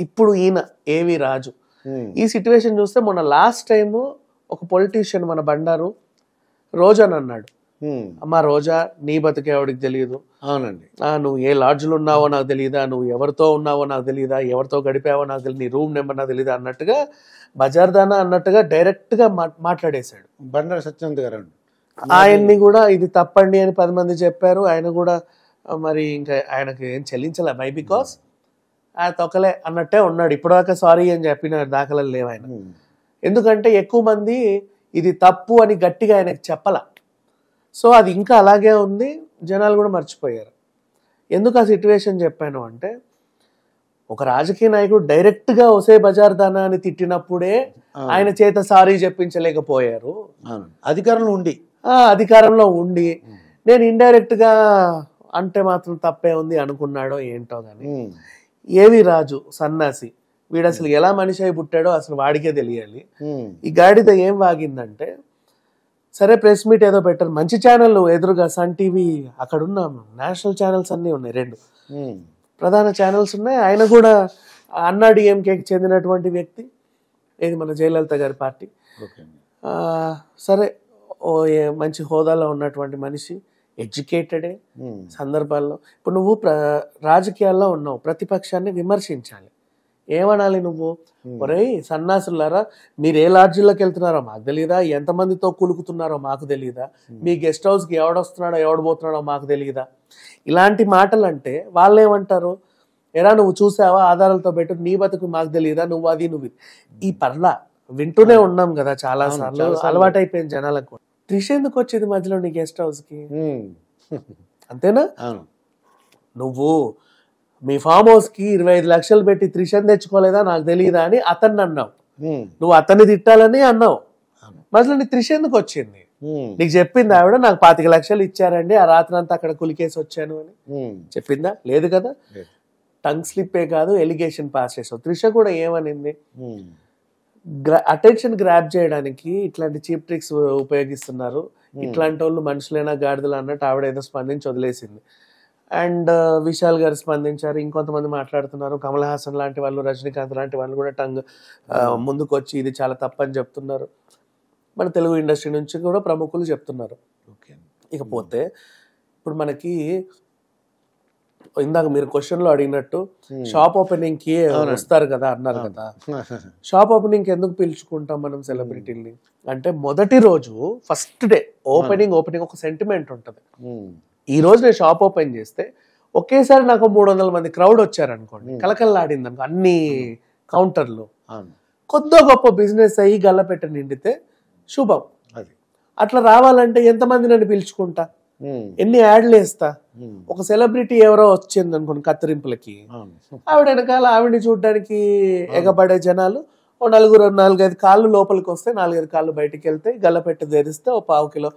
ఇప్పుడు ఈయన ఏవి రాజు. ఈ సిచ్యువేషన్ చూస్తే మొన్న లాస్ట్ టైం ఒక పొలిటీషియన్ మన బండారు రోజా అన్నాడు, అమ్మా రోజా నీ బతికేవాడికి తెలియదు, అవునండి, నువ్వు ఏ లాడ్జ్లో ఉన్నావో నాకు తెలియదా, నువ్వు ఎవరితో ఉన్నావో నాకు తెలియదా, ఎవరితో గడిపావో నాకు తెలియదు, నీ రూమ్ నెంబర్ నాకు తెలియదా అన్నట్టుగా బజార్దానా అన్నట్టుగా డైరెక్ట్ గా మాట్లాడేశాడు బండారు సత్యనంద్ గారు. ఆయన్ని కూడా ఇది తప్పండి అని 10 మంది చెప్పారు. ఆయన కూడా మరి ఇంకా ఆయనకి ఏం చెల్లించలే, బై బికాస్ ఆయన తొక్కలే అన్నట్టే ఉన్నాడు. ఇప్పటిదాకా సారీ అని చెప్పిన దాఖలాలు లేవు ఆయన. ఎందుకంటే ఎక్కువ మంది ఇది తప్పు అని గట్టిగా ఆయనకు చెప్పల. సో అది ఇంకా అలాగే ఉంది, జనాలు కూడా మర్చిపోయారు. ఎందుకు ఆ సిచ్యువేషన్ చెప్పాను అంటే, ఒక రాజకీయ నాయకుడు డైరెక్ట్ గా ఒసే బజార్దానా అని తిట్టినప్పుడే ఆయన చేత సారీ చెప్పించలేకపోయారు. అధికారంలో ఉండి నేను ఇండైరెక్ట్ గా అంటే మాత్రం తప్పే ఉంది అనుకున్నాడో ఏంటో గాని. ఏవి రాజు సన్నాసి, వీడు అసలు ఎలా మనిషి అయి పుట్టాడో అసలు వాడికే తెలియాలి. ఈ గాడిద ఏం వాగిందంటే, సరే ప్రెస్ మీట్ ఏదో పెట్టారు, మంచి ఛానల్ ఎదురుగా సన్ టీవీ, అక్కడ ఉన్న నేషనల్ ఛానల్స్ అన్ని ఉన్నాయి, 2 ప్రధాన ఛానల్స్ ఉన్నాయి. ఆయన కూడా అన్నా డిఎంకేకి చెందినటువంటి వ్యక్తి, ఏది మన జయలలిత గారి పార్టీ. సరే మంచి హోదాలో ఉన్నటువంటి మనిషి, ఎడ్యుకేటెడే. సందర్భాల్లో ఇప్పుడు నువ్వు రాజకీయాల్లో ఉన్నావు, ప్రతిపక్షాన్ని విమర్శించాలి. ఏమనాలి నువ్వు, ఒరేయ్ సన్నాసులారా మీరు ఏ లాడ్జీలోకి వెళ్తున్నారో మాకు తెలియదా, ఎంతమందితో కులుకుతున్నారో మాకు తెలియదా, మీ గెస్ట్ హౌస్కి ఎవడొస్తున్నాడో ఎవడబోతున్నాడో మాకు తెలియదా, ఇలాంటి మాటలు అంటే వాళ్ళు ఏమంటారు, ఎరా నువ్వు చూసావా ఆధారాలతో పెట్టు, నీ బతుకు మాకు తెలియదా, నువ్వు అది నువ్వు ఈ పర్లా వింటూనే ఉన్నాం కదా చాలా సార్లు, అలవాటైపోయింది జనాలకు. త్రిష ఎందుకు వచ్చేది మధ్యలో నీ గెస్ట్ హౌస్ కి, అంతేనా? నువ్వు మీ ఫామ్ హౌస్ కి 25 లక్షలు పెట్టి త్రిషని తెచ్చుకోలేదా నాకు తెలియదా అని అతన్ని అన్నావు, నువ్వు అతన్ని తిట్టాలని అన్నావు, మధ్యలో నీ త్రిష ఎందుకు వచ్చింది? నీకు చెప్పింది ఆవిడ నాకు 25 లక్షలు ఇచ్చారండి ఆ రాత్రి అంతా అక్కడ కులికేసి వచ్చాను అని చెప్పిందా? లేదు కదా. టంగ్ స్లిప్పే కాదు, ఎలిగేషన్ పాస్ చేసావు. త్రిష కూడా ఏమనింది, అటెన్షన్ గ్రాప్ చేయడానికి ఇట్లాంటి చీప్ ట్రిక్స్ ఉపయోగిస్తున్నారు, ఇట్లాంటి వాళ్ళు మనుషులైనా గాడిదలు అన్నట్టు ఆవిడ ఏదో స్పందించి వదిలేసింది. అండ్ విశాల్ గారు స్పందించారు, ఇంకొంతమంది మాట్లాడుతున్నారు, కమల్ హాసన్ లాంటి వాళ్ళు, రజనీకాంత్ లాంటి వాళ్ళు కూడా ముందుకు వచ్చి ఇది చాలా తప్పని చెప్తున్నారు. మన తెలుగు ఇండస్ట్రీ నుంచి కూడా ప్రముఖులు చెప్తున్నారు. ఇకపోతే ఇప్పుడు మనకి ఇందాక మీరు క్వశ్చన్ లో అడిగినట్టు షాప్ ఓపెనింగ్ కి వస్తారు కదా అన్నారు కదా, షాప్ ఓపెనింగ్ కి ఎందుకు పిలుచుకుంటాం మనం సెలబ్రిటీని అంటే, మొదటి రోజు ఫస్ట్ డే ఓపెనింగ్ ఒక సెంటిమెంట్ ఉంటది. ఈ రోజు నేను షాప్ ఓపెన్ చేస్తే ఒకేసారి నాకు 300 మంది క్రౌడ్ వచ్చారనుకోండి, కలకల్లాడింది అనుకో అన్ని కౌంటర్లు, కొద్దో గొప్ప బిజినెస్ అయ్యి గల్లపెట్ట నిండితే శుభం. అట్లా రావాలంటే ఎంతమంది నన్ను పిలుచుకుంటా, ఎన్ని యాడ్లు వేస్తా. ఒక సెలబ్రిటీ ఎవరో వచ్చింది అనుకోండి కత్తిరింపులకి, ఆవిడ వెనకాల ఆవిడని చూడడానికి ఎగబడే జనాలు ఓ 4-5 కాళ్ళు లోపలికి వస్తే 4-5 కాళ్ళు బయటికి వెళ్తే గల్లపెట్ట తెరిస్తే ఓ 1/4 కిలో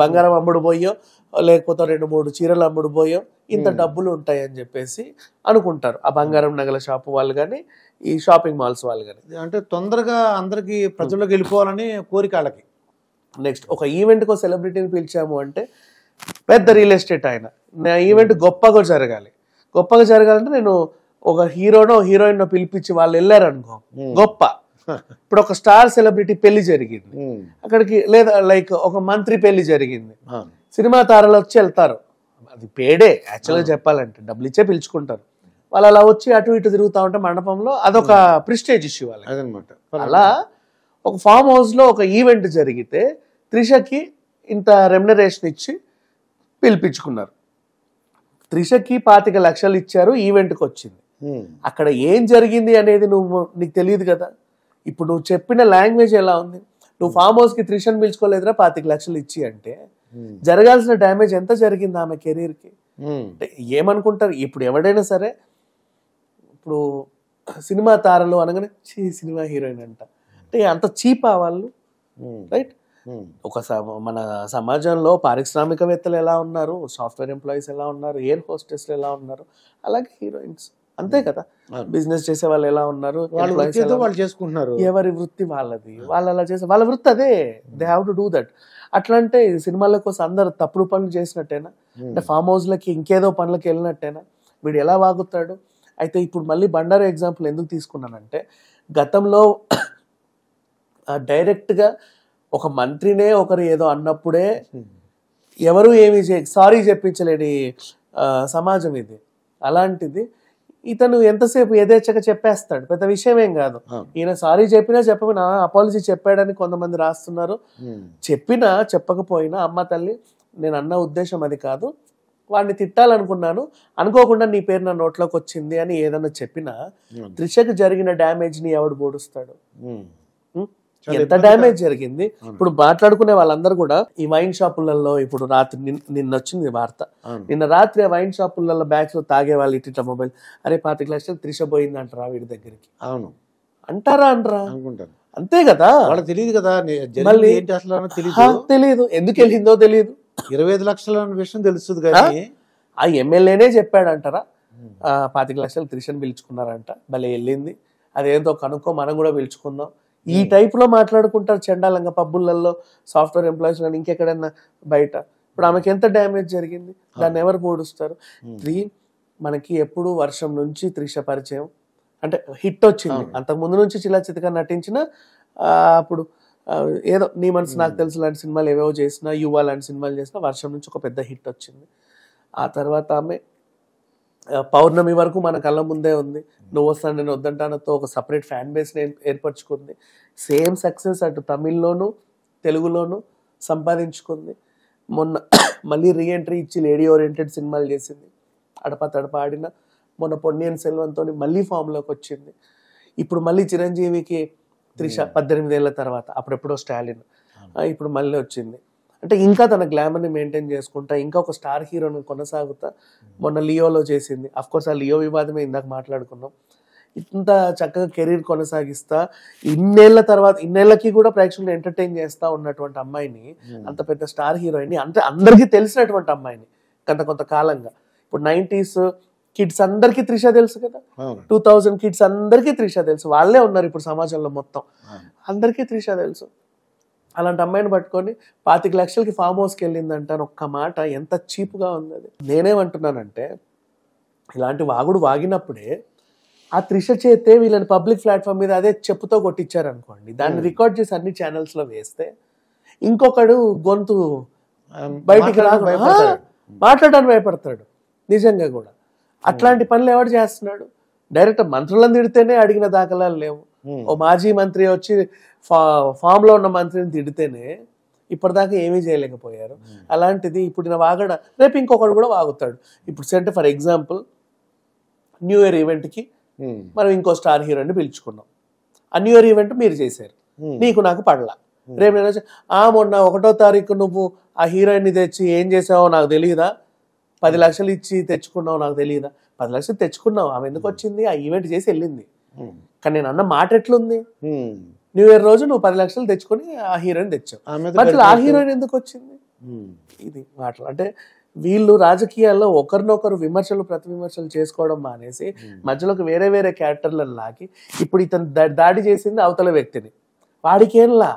బంగారం అమ్ముడు పోయో లేకపోతే 2-3 చీరలు అమ్ముడు పోయో ఇంత డబ్బులు ఉంటాయని చెప్పేసి అనుకుంటారు ఆ బంగారం నగల షాపు వాళ్ళు కానీ ఈ షాపింగ్ మాల్స్ వాళ్ళు కానీ. అంటే తొందరగా అందరికి ప్రజల్లోకి వెళ్ళిపోవాలని కోరిక వాళ్ళకి. నెక్స్ట్ ఒక ఈవెంట్కి సెలబ్రిటీని పిలిచాము అంటే పెద్ద రియల్ ఎస్టేట్ ఆయన, నా ఈవెంట్ గొప్పగా జరగాలంటే నేను ఒక హీరోనో హీరోయిన్ పిలిపించి వాళ్ళు వెళ్ళారనుకో గొప్ప. ఇప్పుడు ఒక స్టార్ సెలబ్రిటీ పెళ్లి జరిగింది అక్కడికి, లేదా లైక్ ఒక మంత్రి పెళ్లి జరిగింది, సినిమా తారలు వచ్చి వెళ్తారు, అది పేడే యాక్చువల్గా చెప్పాలంటే, డబ్బులు ఇచ్చే పిలుచుకుంటారు. వాళ్ళు అలా వచ్చి అటు ఇటు తిరుగుతూ ఉంటే మండపంలో అదొక ప్రిస్టేజ్ ఇష్యూ వాళ్ళకి. అలా ఒక ఫామ్ హౌస్ లో ఒక ఈవెంట్ జరిగితే త్రిషకి ఇంత రెమ్యునరేషన్ ఇచ్చి పిలిపించుకున్నారు, త్రిషకి 25 లక్షలు ఇచ్చారు, ఈవెంట్కి వచ్చింది. అక్కడ ఏం జరిగింది అనేది నీకు తెలియదు కదా. ఇప్పుడు నువ్వు చెప్పిన లాంగ్వేజ్ ఎలా ఉంది, నువ్వు ఫామ్ హౌస్ కి త్రిషని పిలుచుకోలేదురా 25 లక్షలు ఇచ్చి అంటే జరగాల్సిన డ్యామేజ్ ఎంత జరిగింది ఆమె కెరీర్ కి. ఏమనుకుంటారు ఇప్పుడు ఎవడైనా సరే, ఇప్పుడు సినిమా తారలు అనగానే సినిమా హీరోయిన్ అంటే అంత చీపా వాళ్ళు, రైట్? ఒక మన సమాజంలో పారిశ్రామికవేత్తలు ఎలా ఉన్నారు, సాఫ్ట్వేర్ ఎంప్లాయీస్ ఎలా ఉన్నారు, ఎయిర్ హోస్టెస్లు ఎలా ఉన్నారు, అలాగే హీరోయిన్స్ అంతే కదా. బిజినెస్ చేసే వాళ్ళు ఎలా ఉన్నారు, వాళ్ళు చేసుకుంటున్నారు, ఎవరి వృత్తి వాళ్ళది, వాళ్ళు అలా చేసే వాళ్ళ వృత్తి అదే, they have to do that. అట్లా అంటే సినిమాల కోసం అందరు తప్పుడు పనులు చేసినట్టేనా, అంటే ఫామ్ హౌస్ లకి ఇంకేదో పనులకి వెళ్ళినట్టేనా, వీడు ఎలా వాగుతాడు? అయితే ఇప్పుడు మళ్ళీ బండారు ఎగ్జాంపుల్ ఎందుకు తీసుకున్నానంటే గతంలో డైరెక్ట్గా ఒక మంత్రినే ఒకరు ఏదో అన్నప్పుడే ఎవరు ఏమి సారీ చెప్పించలేని సమాజం ఇది. అలాంటిది ఇతను ఎంతసేపు యథేచ్ఛగా చెప్పేస్తాడు, పెద్ద విషయం ఏం కాదు. ఈయన సారీ చెప్పినా చెప్పకపోయినా అపాలజీ చెప్పాడని కొంతమంది రాస్తున్నారు. చెప్పినా చెప్పకపోయినా అమ్మ తల్లి నేను అన్న ఉద్దేశం అది కాదు, వాడిని తిట్టాలనుకున్నాను, అనుకోకుండా నీ పేరు నా నోట్లోకి వచ్చింది అని ఏదన్నా చెప్పినా త్రిషకు జరిగిన డ్యామేజ్ ని ఎవడు పోడుస్తాడు? ఎంత డ్యామేజ్ జరిగింది. ఇప్పుడు మాట్లాడుకునే వాళ్ళందరూ కూడా ఈ వైన్ షాపులలో ఇప్పుడు రాత్రి నిన్న వచ్చింది వార్త, నిన్న రాత్రి ఆ వైన్ షాపులలో బ్యాగ్స్ లో తాగే వాళ్ళు ఇట్లా మొబైల్ అరే 25 లక్షలు త్రిష పోయింది అంటారా వీడి దగ్గరికి? అవును అంటారా? అంటారా? అనుకుంటారు. అంతే కదా, వాళ్ళకి తెలియదు కదా మళ్ళీ ఏంటి అసలు తెలియదు, ఎందుకు వెళ్ళిందో తెలియదు. 25 లక్షల విషయం తెలుస్తుంది కానీ ఆ ఎమ్మెల్యేనే చెప్పాడంటారా 25 లక్షలు త్రిషను పిలుచుకున్నారంట, భలే వెళ్ళింది, అదేంతో కనుక్కో మనం కూడా పిలుచుకుందాం. ఈ టైప్ లో మాట్లాడుకుంటారు చండాలంగా పబ్బులలో, సాఫ్ట్వేర్ ఎంప్లాయీస్ కానీ ఇంకెక్కడైనా బయట. ఇప్పుడు ఆమెకి ఎంత డ్యామేజ్ జరిగింది, దాన్ని ఎవరు పోడుస్తారు? మనకి ఎప్పుడు వర్షం నుంచి త్రిష పరిచయం అంటే హిట్ వచ్చింది, అంతకు ముందు నుంచి చిలా చితగా నటించిన అప్పుడు ఏదో నీ మనసు నాకు తెలుసు లాంటి సినిమాలు ఏవేవో చేసినా, యువ లాంటి సినిమాలు చేసినా, వర్షం నుంచి ఒక పెద్ద హిట్ వచ్చింది. ఆ తర్వాత ఆమె పౌర్ణమి వరకు మన కళ్ళ ముందే ఉంది, నువ్వు వస్తాను నేను వద్దంటానతో ఒక సపరేట్ ఫ్యాన్ బేస్ని ఏర్పరచుకుంది. సేమ్ సక్సెస్ అటు తమిళ్లోను తెలుగులోను సంపాదించుకుంది. మొన్న మళ్ళీ రీఎంట్రీ ఇచ్చి లేడీ ఓరియంటెడ్ సినిమాలు చేసింది, అడప తడప ఆడిన. మొన్న పొన్నియిన్ సెల్వన్తో మళ్ళీ ఫామ్లోకి వచ్చింది. ఇప్పుడు మళ్ళీ చిరంజీవికి త్రిష 18 ఏళ్ల తర్వాత, అప్పుడెప్పుడో స్టాలిన్, ఇప్పుడు మళ్ళీ వచ్చింది. అంటే ఇంకా తన గ్లామర్ని మెయింటైన్ చేసుకుంటా ఇంకా ఒక స్టార్ హీరోని కొనసాగుతా. మొన్న లియోలో చేసింది, అఫ్కోర్స్ ఆ లియో వివాదమే ఇందాక మాట్లాడుకున్నాం. ఇంత చక్కగా కెరీర్ కొనసాగిస్తా ఇన్నేళ్ల తర్వాత, ఇన్నేళ్లకి కూడా ప్రేక్షకులు ఎంటర్టైన్ చేస్తా ఉన్నటువంటి అమ్మాయిని, అంత పెద్ద స్టార్ హీరోయిన్, అంటే అందరికీ తెలిసినటువంటి అమ్మాయిని కొంతకాలంగా, ఇప్పుడు 90s కిడ్స్ అందరికీ త్రిష తెలుసు కదా, 2000 కిడ్స్ అందరికీ త్రిష తెలుసు, వాళ్ళే ఉన్నారు ఇప్పుడు సమాజంలో మొత్తం, అందరికీ త్రిష తెలుసు. అలాంటి అమ్మాయిని పట్టుకొని 25 లక్షలకి ఫామ్ హౌస్కి వెళ్ళిందంట అని ఒక్క మాట, ఎంత చీప్గా ఉంది అది. నేనేమంటున్నానంటే ఇలాంటి వాగుడు వాగినప్పుడే ఆ త్రిష చేతే వీళ్ళని పబ్లిక్ ప్లాట్ఫామ్ మీద అదే చెప్పుతో కొట్టించారనుకోండి, దాన్ని రికార్డ్ చేసి అన్ని ఛానల్స్లో వేస్తే ఇంకొకడు గొంతు బయటికి మాట్లాడడానికి భయపడతాడు. నిజంగా కూడా అట్లాంటి పనులు ఎవడు చేస్తున్నాడు? డైరెక్ట్ మంత్రులను తిడితేనే అడిగిన దాఖలాలు లేవు. ఓ మాజీ మంత్రి వచ్చి ఫామ్ లో ఉన్న మంత్రిని తిడితేనే ఇప్పటిదాకా ఏమీ చేయలేకపోయారు. అలాంటిది ఇప్పుడు వాగడ, రేపు ఇంకొకడు కూడా వాగుతాడు. ఇప్పుడు అంటే ఫర్ ఎగ్జాంపుల్ న్యూ ఇయర్ ఈవెంట్కి మనం ఇంకో స్టార్ హీరోని పిలుచుకున్నాం, ఆ న్యూ ఇయర్ ఈవెంట్ మీరు చేశారు, నీకు నాకు పడలా. రేపు నేను మొన్న 1వ తారీఖు నువ్వు ఆ హీరోయిన్ని తెచ్చి ఏం చేసావో నాకు తెలియదా, 10 లక్షలు ఇచ్చి తెచ్చుకున్నావు నాకు తెలియదా? 10 లక్షలు తెచ్చుకున్నావు, ఆమె ఎందుకు వచ్చింది? ఆ ఈవెంట్ చేసి వెళ్ళింది. కానీ నేను అన్న మాట ఎట్లుంది? న్యూ ఇయర్ రోజు నువ్వు 10 లక్షలు తెచ్చుకొని ఆ హీరోయిన్ తెచ్చావు, మధ్యలో ఆ హీరోయిన్ ఎందుకు వచ్చింది? ఇది మాటలు. అంటే వీళ్ళు రాజకీయాల్లో ఒకరినొకరు విమర్శలు ప్రతి విమర్శలు చేసుకోవడం మానేసి మధ్యలోకి వేరే వేరే క్యారెక్టర్లను లాగి, ఇప్పుడు ఇతను దాడి చేసింది అవతల వ్యక్తిని, వాడికి ఏంలా,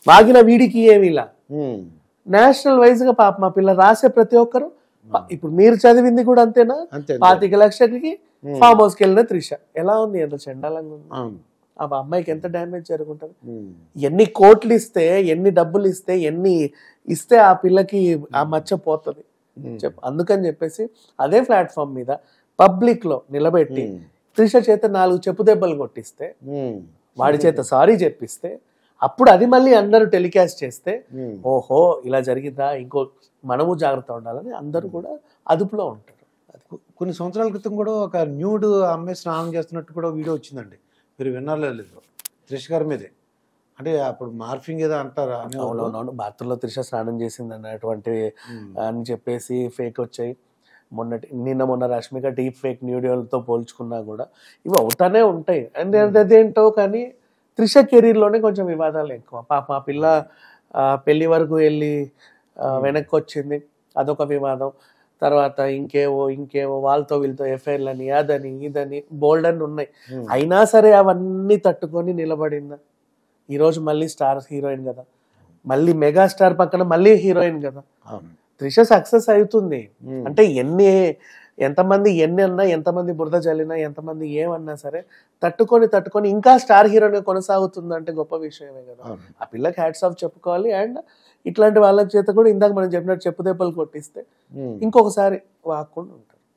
వాగిన వీడికి ఏమిలా, నేషనల్ వైజ్ గా పాప మా పిల్ల రాసే ప్రతి ఒక్కరు. ఇప్పుడు మీరు చదివింది కూడా అంతేనా? 25 లక్షలకి ఫామ్ హౌస్కి వెళ్ళిన త్రిష ఎలా ఉంది? ఎంత చండాలంగా ఉంది. ఆ అమ్మాయికి ఎంత డ్యామేజ్ జరుగుతుంది. ఎన్ని కోట్లు ఇస్తే, ఎన్ని డబ్బులు ఇస్తే, ఎన్ని ఇస్తే ఆ పిల్లకి ఆ మచ్చ పోతుంది అందుకని చెప్పేసి అదే ప్లాట్ఫామ్ మీద పబ్లిక్ లో నిలబెట్టి త్రిష చేత 4 చెప్పు దెబ్బలు కొట్టిస్తే, వాడి చేత సారీ చెప్పిస్తే, అప్పుడు అది మళ్ళీ అందరూ టెలికాస్ట్ చేస్తే ఓహో ఇలా జరిగిందా, ఇంకో మనము జాగ్రత్త ఉండాలని అందరూ కూడా అదుపులో ఉంటారు. కొన్ని సంవత్సరాల క్రితం కూడా ఒక న్యూడ్ అమ్మాయి స్నానం చేస్తున్నట్టు కూడా వీడియో వచ్చిందండి, మీరు విన్నారో లేదు? త్రిష గారి మీదే, అంటే అప్పుడు మార్ఫింగ్ ఏదో అంటారా? అవునవును, బాత్రూంలో త్రిష స్నానం చేసింది అన్నటువంటి అని చెప్పేసి ఫేక్ వచ్చాయి. మొన్న రష్మిక డీప్ ఫేక్ న్యూడియోలతో పోల్చుకున్నా కూడా ఇవి అవుతానే ఉంటాయి. అండ్ అదేంటో కానీ త్రిష కెరీర్లోనే కొంచెం వివాదాలు ఎక్కువ. పాప ఆ పిల్ల పెళ్లి వరకు వెళ్ళి వెనక్కి వచ్చింది, అదొక వివాదం. తర్వాత ఇంకేవో వాళ్ళతో వీళ్ళతో ఎఫ్ఐఆర్లని, అదని ఇదని బోల్డ్ అని ఉన్నాయి. అయినా సరే అవన్నీ తట్టుకొని నిలబడిందా. ఈరోజు మళ్ళీ స్టార్ హీరోయిన్ కదా, మళ్ళీ మెగాస్టార్ పక్కన మళ్ళీ హీరోయిన్ కదా. త్రిష సక్సెస్ అవుతుంది అంటే ఎన్ని ఎంతమంది ఎన్ని అన్నా, ఎంతమంది బురద జల్లినా, ఎంతమంది ఏమన్నా సరే తట్టుకొని ఇంకా స్టార్ హీరోని కొనసాగుతుందంటే గొప్ప విషయమే కదా. ఆ పిల్లకి హ్యాట్స్ ఆఫ్ చెప్పుకోవాలి. అండ్ ఇట్లాంటి వాళ్ళ చేత కూడా ఇందాక మనం చెప్పినట్టు చెప్పు దెబ్బలు కొట్టిస్తే ఇంకొకసారి వాక్కుండా ఉంటుంది.